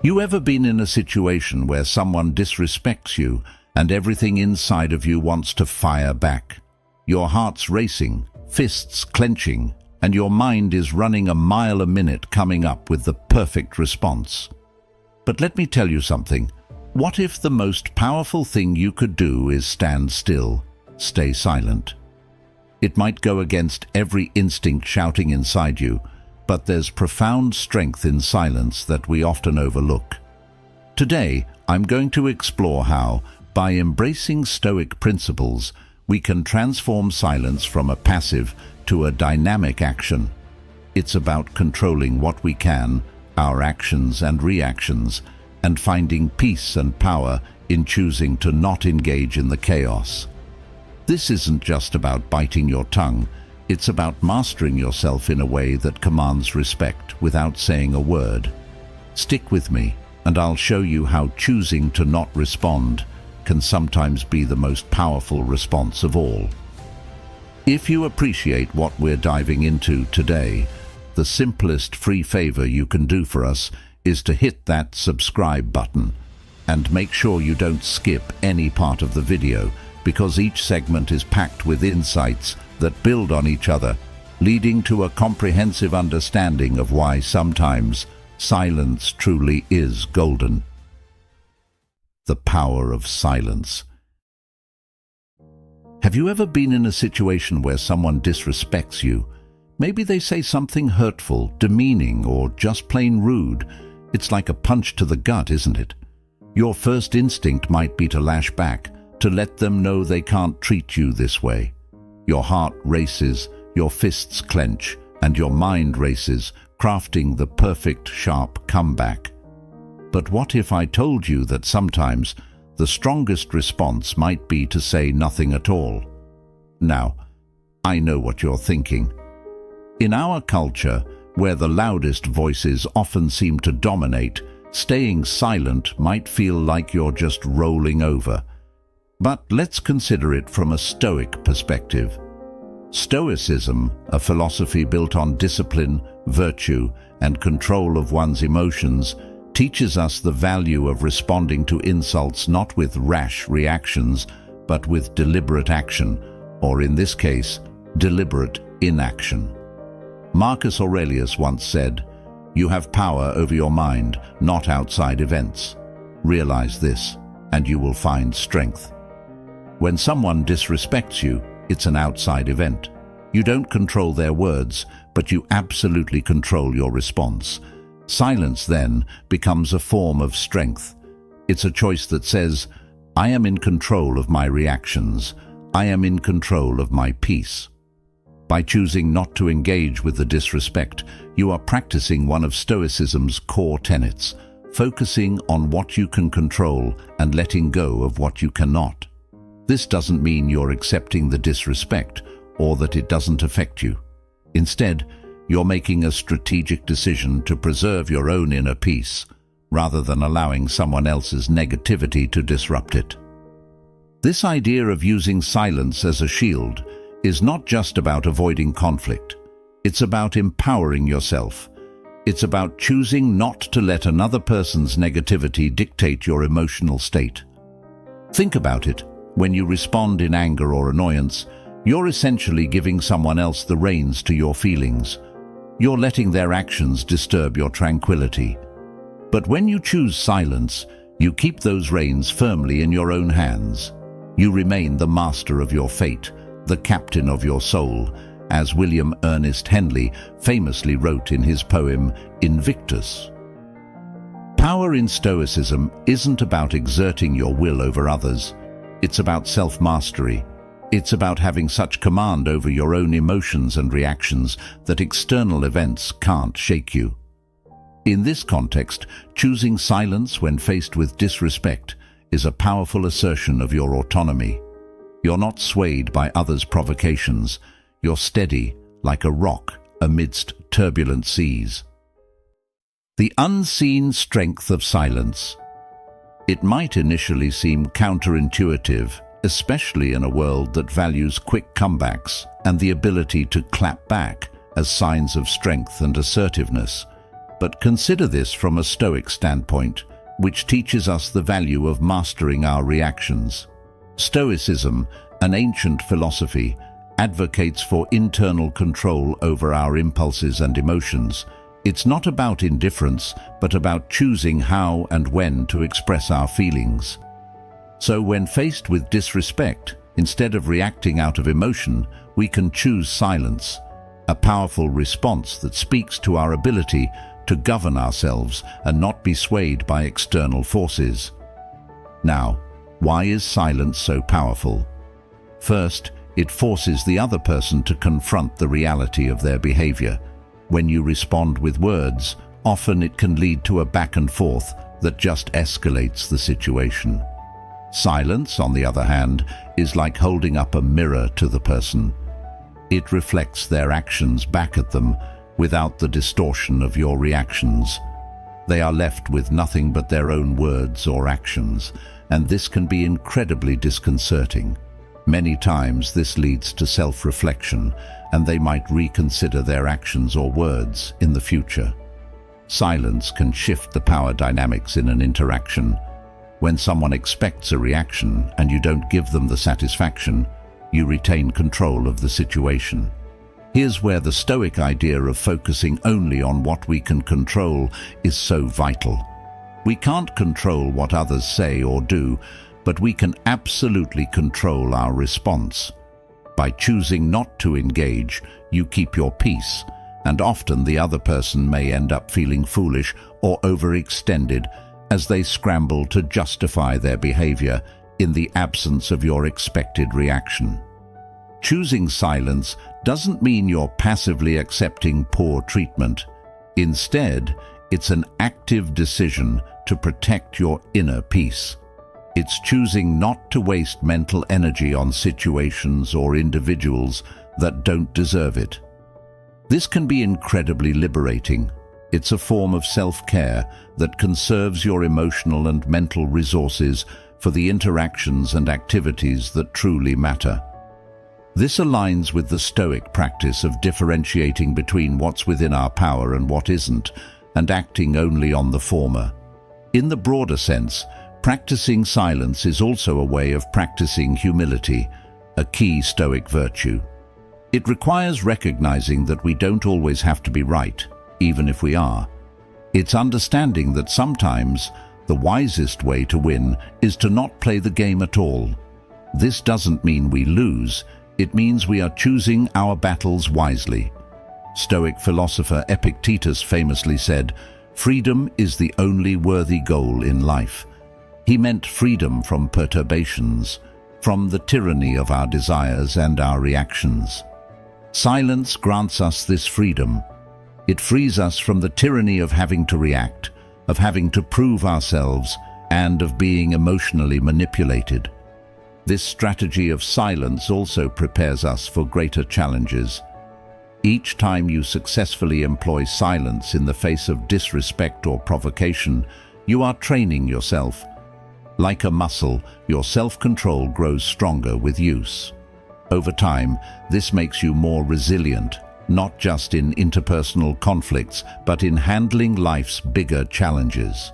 You ever been in a situation where someone disrespects you and everything inside of you wants to fire back? Your heart's racing, fists clenching, and your mind is running a mile a minute coming up with the perfect response. But let me tell you something. What if the most powerful thing you could do is stand still, stay silent? It might go against every instinct shouting inside you, but there's profound strength in silence that we often overlook. Today, I'm going to explore how, by embracing Stoic principles, we can transform silence from a passive to a dynamic action. It's about controlling what we can, our actions and reactions, and finding peace and power in choosing to not engage in the chaos. This isn't just about biting your tongue. It's about mastering yourself in a way that commands respect without saying a word. Stick with me, and I'll show you how choosing to not respond can sometimes be the most powerful response of all. If you appreciate what we're diving into today, the simplest free favor you can do for us is to hit that subscribe button. And make sure you don't skip any part of the video, because each segment is packed with insights that build on each other, leading to a comprehensive understanding of why sometimes silence truly is golden. The power of silence. Have you ever been in a situation where someone disrespects you? Maybe they say something hurtful, demeaning, or just plain rude. It's like a punch to the gut, isn't it? Your first instinct might be to lash back, to let them know they can't treat you this way. Your heart races, your fists clench, and your mind races, crafting the perfect, sharp comeback. But what if I told you that sometimes the strongest response might be to say nothing at all? Now, I know what you're thinking. In our culture, where the loudest voices often seem to dominate, staying silent might feel like you're just rolling over. But let's consider it from a Stoic perspective. Stoicism, a philosophy built on discipline, virtue, and control of one's emotions, teaches us the value of responding to insults not with rash reactions, but with deliberate action, or in this case, deliberate inaction. Marcus Aurelius once said, "You have power over your mind, not outside events. Realize this, and you will find strength." When someone disrespects you, it's an outside event. You don't control their words, but you absolutely control your response. Silence, then, becomes a form of strength. It's a choice that says, I am in control of my reactions. I am in control of my peace. By choosing not to engage with the disrespect, you are practicing one of Stoicism's core tenets, focusing on what you can control and letting go of what you cannot. This doesn't mean you're accepting the disrespect or that it doesn't affect you. Instead, you're making a strategic decision to preserve your own inner peace, rather than allowing someone else's negativity to disrupt it. This idea of using silence as a shield is not just about avoiding conflict. It's about empowering yourself. It's about choosing not to let another person's negativity dictate your emotional state. Think about it. When you respond in anger or annoyance, you're essentially giving someone else the reins to your feelings. You're letting their actions disturb your tranquility. But when you choose silence, you keep those reins firmly in your own hands. You remain the master of your fate, the captain of your soul, as William Ernest Henley famously wrote in his poem Invictus. Power in Stoicism isn't about exerting your will over others. It's about self-mastery. It's about having such command over your own emotions and reactions that external events can't shake you. In this context, choosing silence when faced with disrespect is a powerful assertion of your autonomy. You're not swayed by others' provocations. You're steady, like a rock amidst turbulent seas. The unseen strength of silence. It might initially seem counterintuitive, especially in a world that values quick comebacks and the ability to clap back as signs of strength and assertiveness. But consider this from a Stoic standpoint, which teaches us the value of mastering our reactions. Stoicism, an ancient philosophy, advocates for internal control over our impulses and emotions. It's not about indifference, but about choosing how and when to express our feelings. So when faced with disrespect, instead of reacting out of emotion, we can choose silence, a powerful response that speaks to our ability to govern ourselves and not be swayed by external forces. Now, why is silence so powerful? First, it forces the other person to confront the reality of their behavior. When you respond with words, often it can lead to a back and forth that just escalates the situation. Silence, on the other hand, is like holding up a mirror to the person. It reflects their actions back at them without the distortion of your reactions. They are left with nothing but their own words or actions, and this can be incredibly disconcerting. Many times this leads to self-reflection, and they might reconsider their actions or words in the future. Silence can shift the power dynamics in an interaction. When someone expects a reaction and you don't give them the satisfaction, you retain control of the situation. Here's where the Stoic idea of focusing only on what we can control is so vital. We can't control what others say or do, but we can absolutely control our response. By choosing not to engage, you keep your peace, and often the other person may end up feeling foolish or overextended as they scramble to justify their behavior in the absence of your expected reaction. Choosing silence doesn't mean you're passively accepting poor treatment. Instead, it's an active decision to protect your inner peace. It's choosing not to waste mental energy on situations or individuals that don't deserve it. This can be incredibly liberating. It's a form of self-care that conserves your emotional and mental resources for the interactions and activities that truly matter. This aligns with the Stoic practice of differentiating between what's within our power and what isn't, and acting only on the former. In the broader sense, practicing silence is also a way of practicing humility, a key Stoic virtue. It requires recognizing that we don't always have to be right, even if we are. It's understanding that sometimes the wisest way to win is to not play the game at all. This doesn't mean we lose, it means we are choosing our battles wisely. Stoic philosopher Epictetus famously said, "Freedom is the only worthy goal in life." He meant freedom from perturbations, from the tyranny of our desires and our reactions. Silence grants us this freedom. It frees us from the tyranny of having to react, of having to prove ourselves, and of being emotionally manipulated. This strategy of silence also prepares us for greater challenges. Each time you successfully employ silence in the face of disrespect or provocation, you are training yourself. Like a muscle, your self-control grows stronger with use. Over time, this makes you more resilient, not just in interpersonal conflicts, but in handling life's bigger challenges.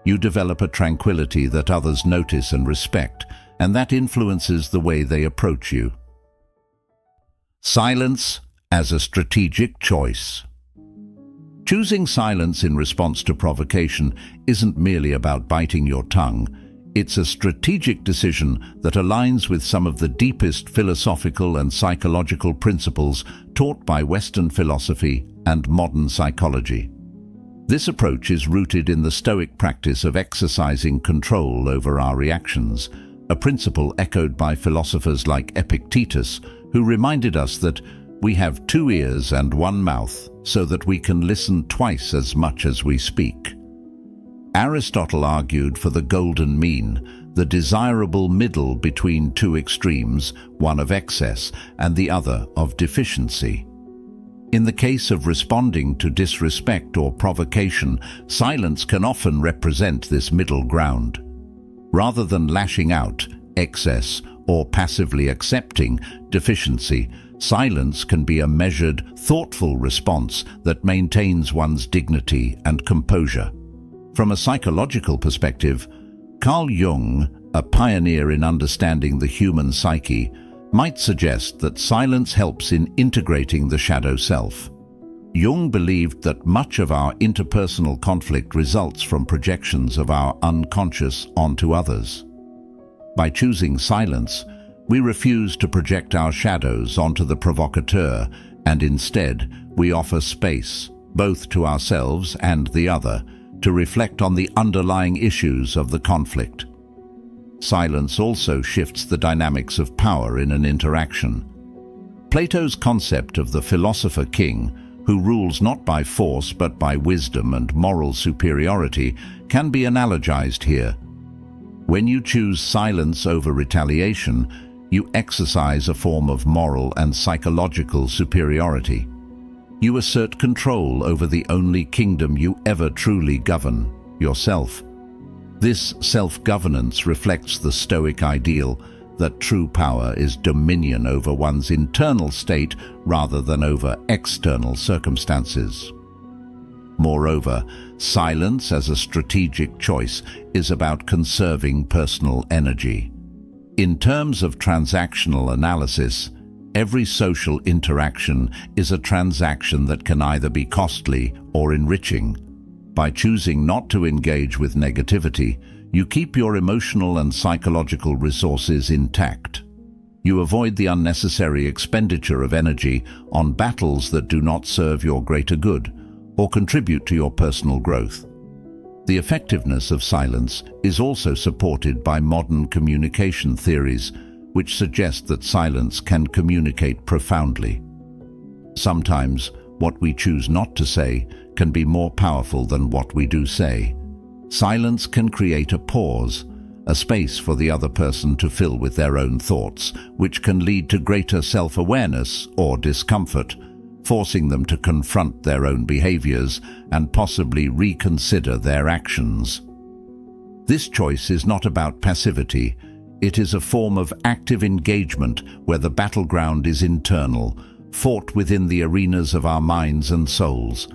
You develop a tranquility that others notice and respect, and that influences the way they approach you. Silence as a strategic choice. Choosing silence in response to provocation isn't merely about biting your tongue. It's a strategic decision that aligns with some of the deepest philosophical and psychological principles taught by Western philosophy and modern psychology. This approach is rooted in the Stoic practice of exercising control over our reactions, a principle echoed by philosophers like Epictetus, who reminded us that we have 2 ears and 1 mouth, so that we can listen twice as much as we speak. Aristotle argued for the golden mean, the desirable middle between 2 extremes, one of excess and the other of deficiency. In the case of responding to disrespect or provocation, silence can often represent this middle ground. Rather than lashing out, excess, or passively accepting deficiency, Silence can be a measured, thoughtful response that maintains one's dignity and composure. From a psychological perspective, Carl Jung, a pioneer in understanding the human psyche, might suggest that silence helps in integrating the shadow self. Jung believed that much of our interpersonal conflict results from projections of our unconscious onto others. By choosing silence, we refuse to project our shadows onto the provocateur, and instead we offer space, both to ourselves and the other, to reflect on the underlying issues of the conflict. Silence also shifts the dynamics of power in an interaction. Plato's concept of the philosopher king, who rules not by force but by wisdom and moral superiority, can be analogized here. When you choose silence over retaliation, you exercise a form of moral and psychological superiority. You assert control over the only kingdom you ever truly govern, yourself. This self-governance reflects the Stoic ideal that true power is dominion over one's internal state rather than over external circumstances. Moreover, silence as a strategic choice is about conserving personal energy. In terms of transactional analysis, every social interaction is a transaction that can either be costly or enriching. By choosing not to engage with negativity, you keep your emotional and psychological resources intact. You avoid the unnecessary expenditure of energy on battles that do not serve your greater good or contribute to your personal growth. The effectiveness of silence is also supported by modern communication theories, which suggest that silence can communicate profoundly. Sometimes, what we choose not to say can be more powerful than what we do say. Silence can create a pause, a space for the other person to fill with their own thoughts, which can lead to greater self-awareness or discomfort, forcing them to confront their own behaviors and possibly reconsider their actions. This choice is not about passivity. It is a form of active engagement where the battleground is internal, fought within the arenas of our minds and souls.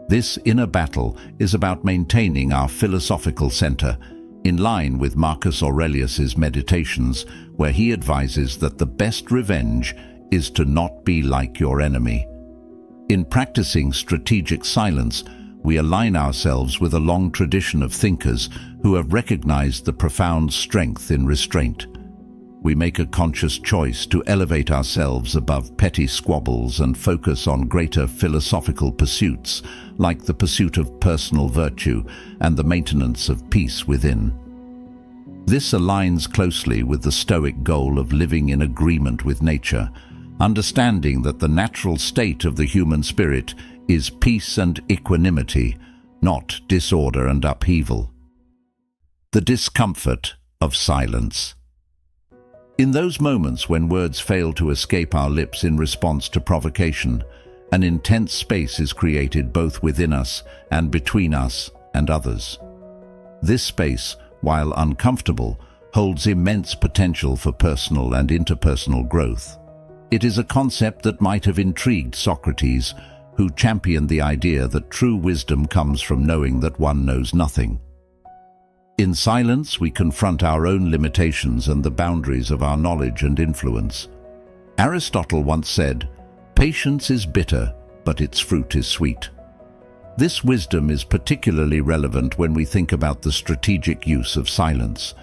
This inner battle is about maintaining our philosophical center, in line with Marcus Aurelius's Meditations, where he advises that the best revenge is to not be like your enemy. In practicing strategic silence, we align ourselves with a long tradition of thinkers who have recognized the profound strength in restraint. We make a conscious choice to elevate ourselves above petty squabbles and focus on greater philosophical pursuits, like the pursuit of personal virtue and the maintenance of peace within. This aligns closely with the Stoic goal of living in agreement with nature, understanding that the natural state of the human spirit is peace and equanimity, not disorder and upheaval. The discomfort of silence. In those moments when words fail to escape our lips in response to provocation, an intense space is created both within us and between us and others. This space, while uncomfortable, holds immense potential for personal and interpersonal growth. It is a concept that might have intrigued Socrates, who championed the idea that true wisdom comes from knowing that one knows nothing. In silence, we confront our own limitations and the boundaries of our knowledge and influence. Aristotle once said, "Patience is bitter, but its fruit is sweet." This wisdom is particularly relevant when we think about the strategic use of silence.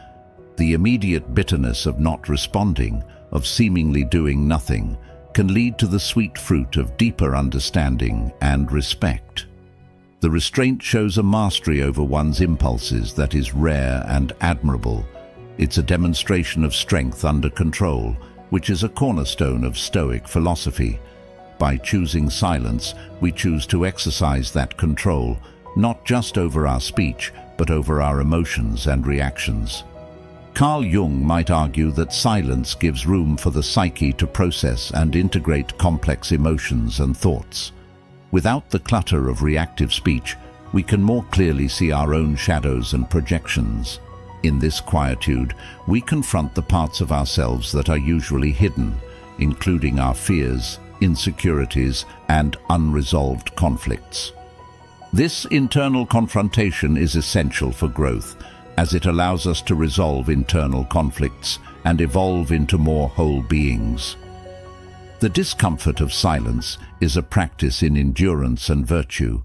The immediate bitterness of not responding, of seemingly doing nothing, can lead to the sweet fruit of deeper understanding and respect. The restraint shows a mastery over one's impulses that is rare and admirable. It's a demonstration of strength under control, which is a cornerstone of Stoic philosophy. By choosing silence, we choose to exercise that control, not just over our speech, but over our emotions and reactions. Carl Jung might argue that silence gives room for the psyche to process and integrate complex emotions and thoughts. Without the clutter of reactive speech, we can more clearly see our own shadows and projections. In this quietude, we confront the parts of ourselves that are usually hidden, including our fears, insecurities, and unresolved conflicts. This internal confrontation is essential for growth, as it allows us to resolve internal conflicts and evolve into more whole beings. The discomfort of silence is a practice in endurance and virtue.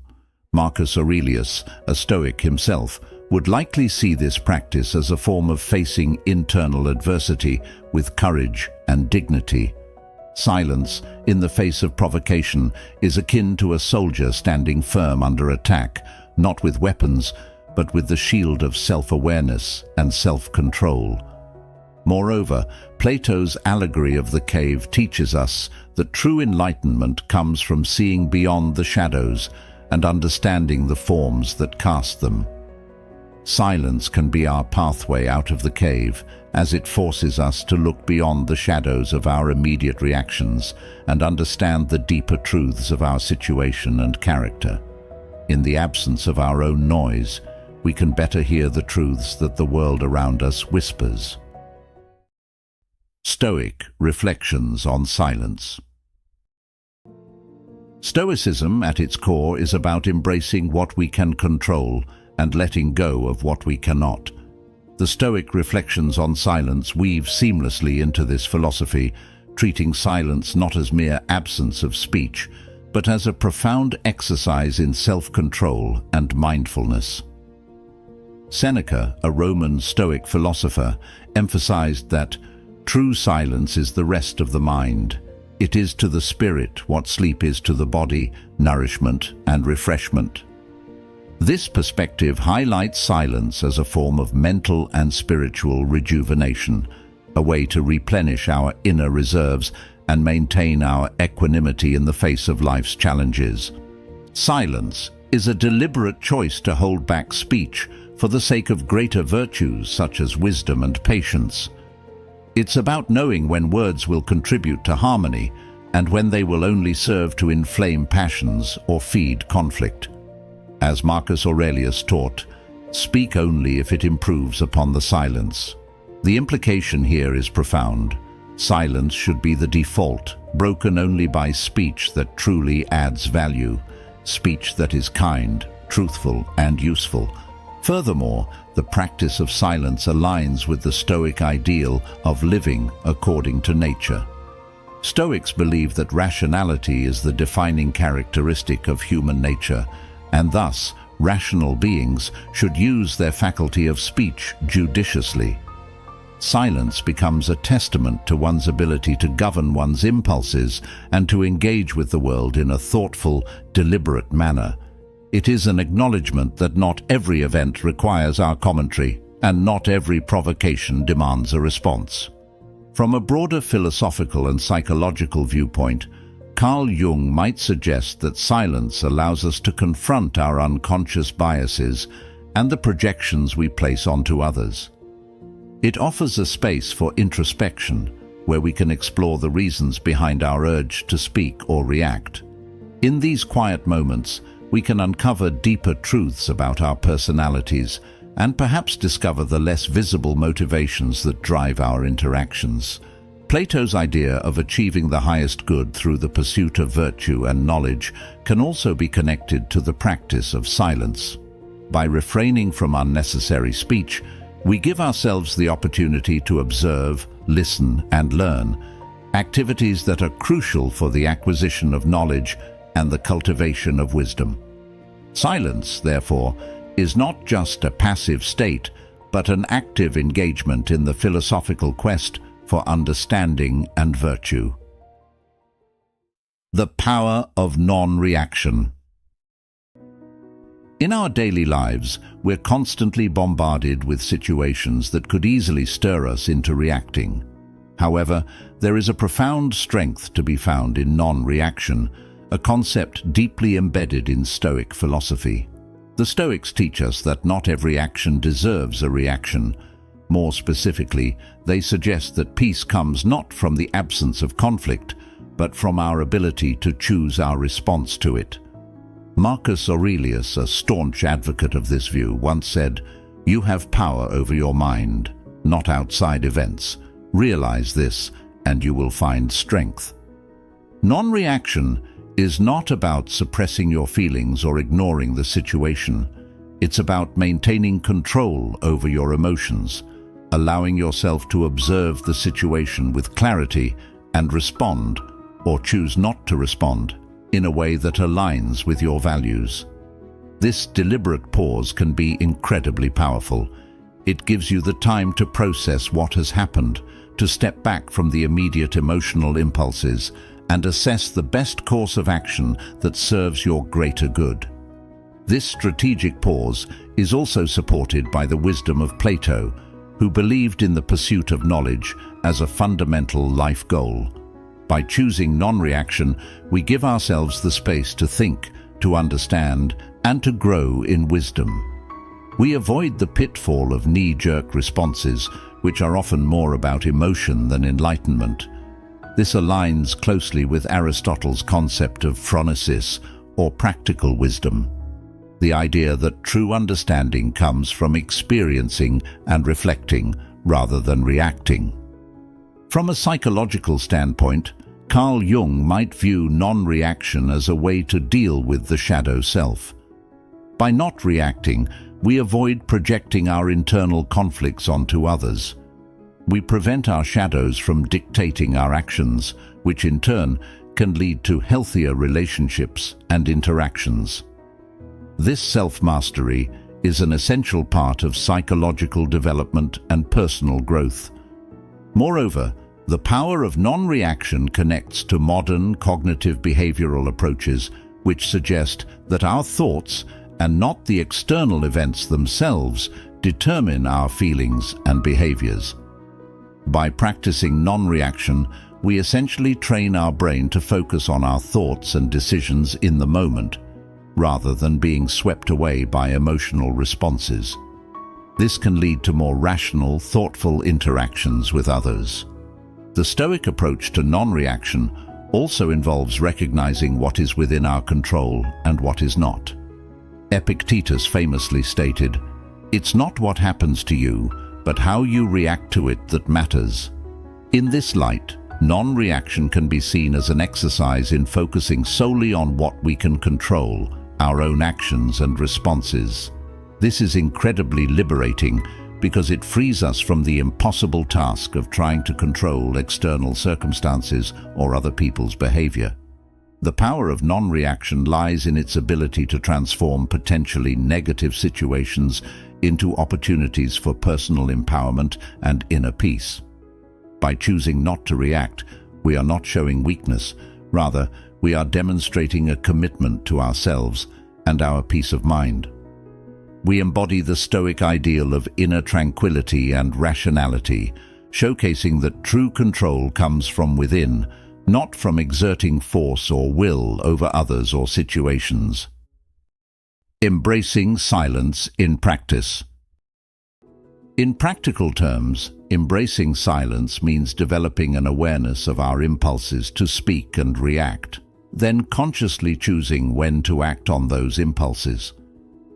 Marcus Aurelius, a Stoic himself, would likely see this practice as a form of facing internal adversity with courage and dignity. Silence, in the face of provocation, is akin to a soldier standing firm under attack, not with weapons, but with the shield of self-awareness and self-control. Moreover, Plato's allegory of the cave teaches us that true enlightenment comes from seeing beyond the shadows and understanding the forms that cast them. Silence can be our pathway out of the cave, as it forces us to look beyond the shadows of our immediate reactions and understand the deeper truths of our situation and character. In the absence of our own noise, we can better hear the truths that the world around us whispers. Stoic reflections on silence. Stoicism, at its core, is about embracing what we can control and letting go of what we cannot. The Stoic reflections on silence weave seamlessly into this philosophy, treating silence not as mere absence of speech, but as a profound exercise in self-control and mindfulness. Seneca, a Roman Stoic philosopher, emphasized that true silence is the rest of the mind. It is to the spirit what sleep is to the body, nourishment and refreshment. This perspective highlights silence as a form of mental and spiritual rejuvenation, a way to replenish our inner reserves and maintain our equanimity in the face of life's challenges. Silence is a deliberate choice to hold back speech for the sake of greater virtues such as wisdom and patience. It's about knowing when words will contribute to harmony and when they will only serve to inflame passions or feed conflict. As Marcus Aurelius taught, speak only if it improves upon the silence. The implication here is profound. Silence should be the default, broken only by speech that truly adds value, speech that is kind, truthful, and useful. Furthermore, the practice of silence aligns with the Stoic ideal of living according to nature. Stoics believe that rationality is the defining characteristic of human nature, and thus, rational beings should use their faculty of speech judiciously. Silence becomes a testament to one's ability to govern one's impulses and to engage with the world in a thoughtful, deliberate manner. It is an acknowledgement that not every event requires our commentary, and not every provocation demands a response. From a broader philosophical and psychological viewpoint, Carl Jung might suggest that silence allows us to confront our unconscious biases and the projections we place onto others. It offers a space for introspection, where we can explore the reasons behind our urge to speak or react. In these quiet moments, we can uncover deeper truths about our personalities and perhaps discover the less visible motivations that drive our interactions. Plato's idea of achieving the highest good through the pursuit of virtue and knowledge can also be connected to the practice of silence. By refraining from unnecessary speech, we give ourselves the opportunity to observe, listen, and learn, activities that are crucial for the acquisition of knowledge and the cultivation of wisdom. Silence, therefore, is not just a passive state, but an active engagement in the philosophical quest for understanding and virtue. The power of non-reaction. In our daily lives, we're constantly bombarded with situations that could easily stir us into reacting. However, there is a profound strength to be found in non-reaction, a concept deeply embedded in Stoic philosophy. The Stoics teach us that not every action deserves a reaction. More specifically, they suggest that peace comes not from the absence of conflict, but from our ability to choose our response to it. Marcus Aurelius, a staunch advocate of this view, once said, "You have power over your mind, not outside events. Realize this, and you will find strength. Non-reaction is not about suppressing your feelings or ignoring the situation. It's about maintaining control over your emotions, allowing yourself to observe the situation with clarity and respond, or choose not to respond, in a way that aligns with your values. This deliberate pause can be incredibly powerful. It gives you the time to process what has happened, to step back from the immediate emotional impulses and assess the best course of action that serves your greater good. This strategic pause is also supported by the wisdom of Plato, who believed in the pursuit of knowledge as a fundamental life goal. By choosing non-reaction, we give ourselves the space to think, to understand, and to grow in wisdom. We avoid the pitfall of knee-jerk responses, which are often more about emotion than enlightenment. This aligns closely with Aristotle's concept of phronesis, or practical wisdom, the idea that true understanding comes from experiencing and reflecting rather than reacting. From a psychological standpoint, Carl Jung might view non-reaction as a way to deal with the shadow self. By not reacting, we avoid projecting our internal conflicts onto others. We prevent our shadows from dictating our actions, which in turn can lead to healthier relationships and interactions. This self-mastery is an essential part of psychological development and personal growth. Moreover, the power of non-reaction connects to modern cognitive behavioral approaches, which suggest that our thoughts, and not the external events themselves, determine our feelings and behaviors. By practicing non-reaction, we essentially train our brain to focus on our thoughts and decisions in the moment, rather than being swept away by emotional responses. This can lead to more rational, thoughtful interactions with others. The Stoic approach to non-reaction also involves recognizing what is within our control and what is not. Epictetus famously stated, "It's not what happens to you, but how you react to it that matters." In this light, non-reaction can be seen as an exercise in focusing solely on what we can control, our own actions and responses. This is incredibly liberating because it frees us from the impossible task of trying to control external circumstances or other people's behavior. The power of non-reaction lies in its ability to transform potentially negative situations into opportunities for personal empowerment and inner peace. By choosing not to react, we are not showing weakness. Rather, we are demonstrating a commitment to ourselves and our peace of mind. We embody the Stoic ideal of inner tranquility and rationality, showcasing that true control comes from within, not from exerting force or will over others or situations. Embracing silence in practice. In practical terms, embracing silence means developing an awareness of our impulses to speak and react, then consciously choosing when to act on those impulses.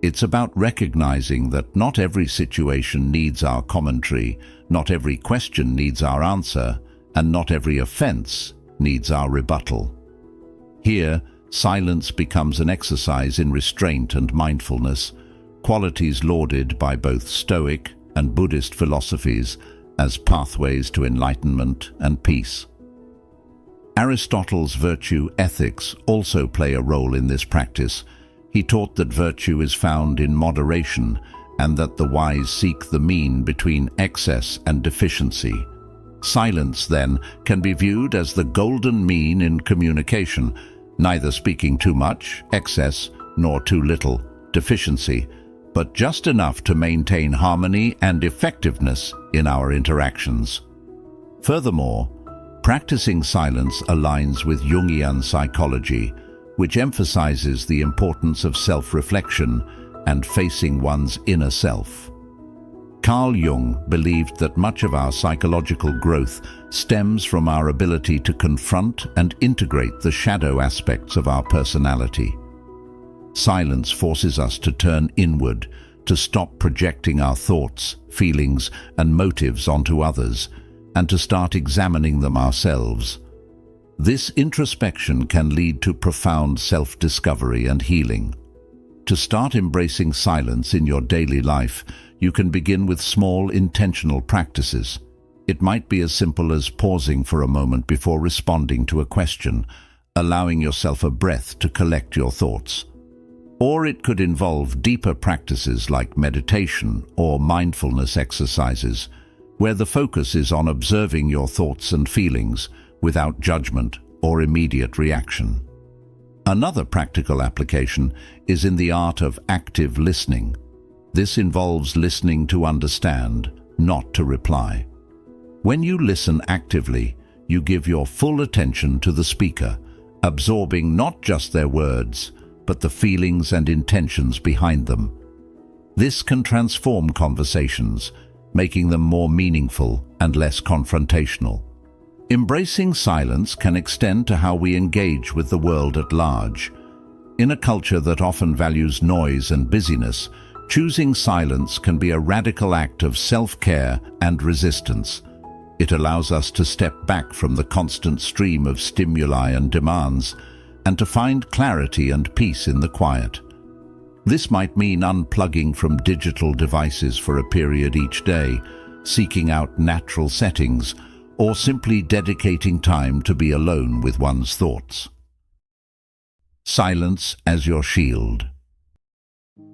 It's about recognizing that not every situation needs our commentary, not every question needs our answer, and not every offense needs our rebuttal. Here, silence becomes an exercise in restraint and mindfulness, qualities lauded by both Stoic and Buddhist philosophies as pathways to enlightenment and peace. Aristotle's virtue ethics also play a role in this practice. He taught that virtue is found in moderation and that the wise seek the mean between excess and deficiency. Silence, then, can be viewed as the golden mean in communication, neither speaking too much, excess, nor too little, deficiency, but just enough to maintain harmony and effectiveness in our interactions. Furthermore, practicing silence aligns with Jungian psychology, which emphasizes the importance of self-reflection and facing one's inner self. Carl Jung believed that much of our psychological growth stems from our ability to confront and integrate the shadow aspects of our personality. Silence forces us to turn inward, to stop projecting our thoughts, feelings, and motives onto others, and to start examining them ourselves. This introspection can lead to profound self-discovery and healing. To start embracing silence in your daily life, you can begin with small, intentional practices. It might be as simple as pausing for a moment before responding to a question, allowing yourself a breath to collect your thoughts. Or it could involve deeper practices like meditation or mindfulness exercises, where the focus is on observing your thoughts and feelings without judgment or immediate reaction. Another practical application is in the art of active listening. This involves listening to understand, not to reply. When you listen actively, you give your full attention to the speaker, absorbing not just their words, but the feelings and intentions behind them. This can transform conversations, making them more meaningful and less confrontational. Embracing silence can extend to how we engage with the world at large. In a culture that often values noise and busyness, choosing silence can be a radical act of self-care and resistance. It allows us to step back from the constant stream of stimuli and demands, and to find clarity and peace in the quiet. This might mean unplugging from digital devices for a period each day, seeking out natural settings, or simply dedicating time to be alone with one's thoughts. Silence as your shield.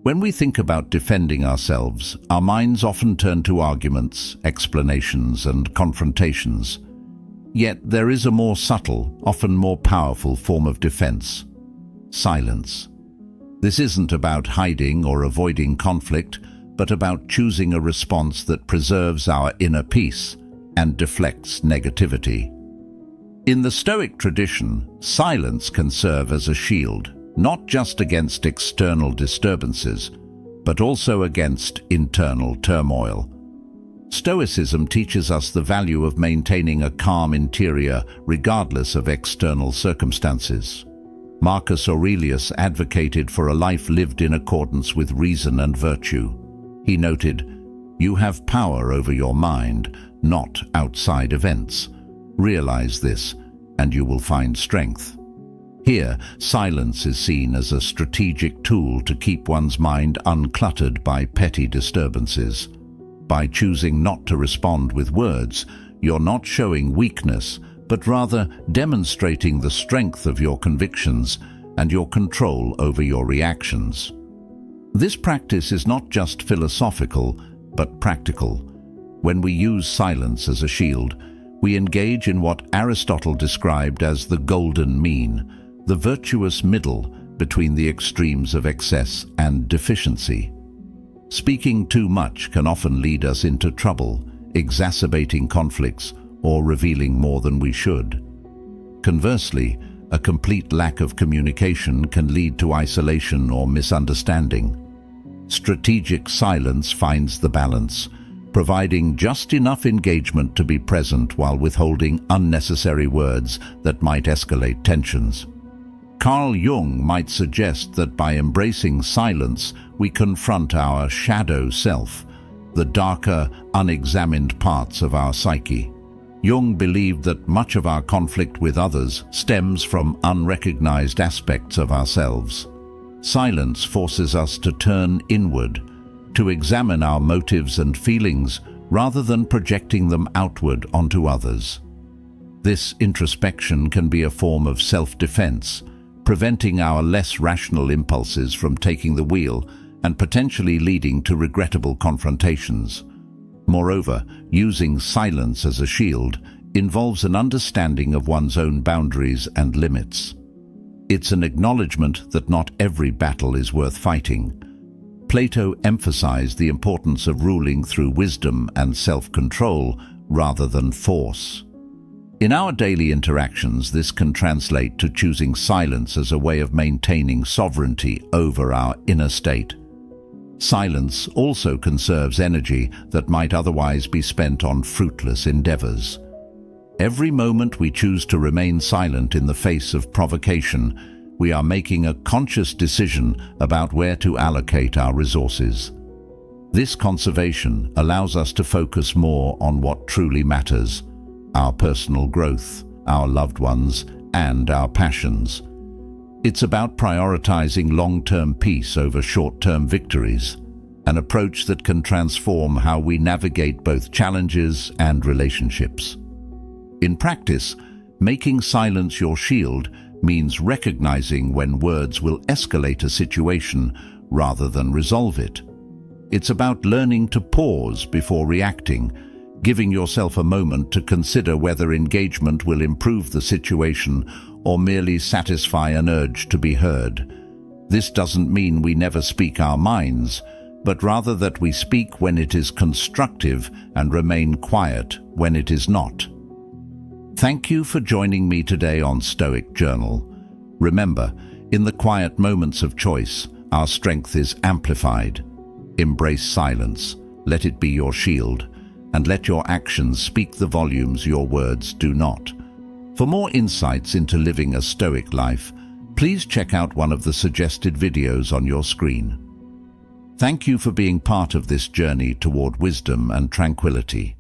When we think about defending ourselves, our minds often turn to arguments, explanations, and confrontations. Yet there is a more subtle, often more powerful form of defense: silence. This isn't about hiding or avoiding conflict, but about choosing a response that preserves our inner peace and deflects negativity. In the Stoic tradition, silence can serve as a shield, not just against external disturbances, but also against internal turmoil. Stoicism teaches us the value of maintaining a calm interior regardless of external circumstances. Marcus Aurelius advocated for a life lived in accordance with reason and virtue. He noted, "You have power over your mind, not outside events. Realize this, and you will find strength." Here, silence is seen as a strategic tool to keep one's mind uncluttered by petty disturbances. By choosing not to respond with words, you're not showing weakness, but rather demonstrating the strength of your convictions and your control over your reactions. This practice is not just philosophical, but practical. When we use silence as a shield, we engage in what Aristotle described as the golden mean, the virtuous middle between the extremes of excess and deficiency. Speaking too much can often lead us into trouble, exacerbating conflicts or revealing more than we should. Conversely, a complete lack of communication can lead to isolation or misunderstanding. Strategic silence finds the balance, providing just enough engagement to be present while withholding unnecessary words that might escalate tensions. Carl Jung might suggest that by embracing silence, we confront our shadow self, the darker, unexamined parts of our psyche. Jung believed that much of our conflict with others stems from unrecognized aspects of ourselves. Silence forces us to turn inward, to examine our motives and feelings rather than projecting them outward onto others. This introspection can be a form of self-defense, preventing our less rational impulses from taking the wheel and potentially leading to regrettable confrontations. Moreover, using silence as a shield involves an understanding of one's own boundaries and limits. It's an acknowledgement that not every battle is worth fighting. Plato emphasized the importance of ruling through wisdom and self-control rather than force. In our daily interactions, this can translate to choosing silence as a way of maintaining sovereignty over our inner state. Silence also conserves energy that might otherwise be spent on fruitless endeavors. Every moment we choose to remain silent in the face of provocation, we are making a conscious decision about where to allocate our resources. This conservation allows us to focus more on what truly matters, our personal growth, our loved ones, and our passions. It's about prioritizing long-term peace over short-term victories, an approach that can transform how we navigate both challenges and relationships. In practice, making silence your shield means recognizing when words will escalate a situation rather than resolve it. It's about learning to pause before reacting, giving yourself a moment to consider whether engagement will improve the situation or merely satisfy an urge to be heard. This doesn't mean we never speak our minds, but rather that we speak when it is constructive and remain quiet when it is not. Thank you for joining me today on Stoic Journal. Remember, in the quiet moments of choice, our strength is amplified. Embrace silence, let it be your shield, and let your actions speak the volumes your words do not. For more insights into living a Stoic life, please check out one of the suggested videos on your screen. Thank you for being part of this journey toward wisdom and tranquility.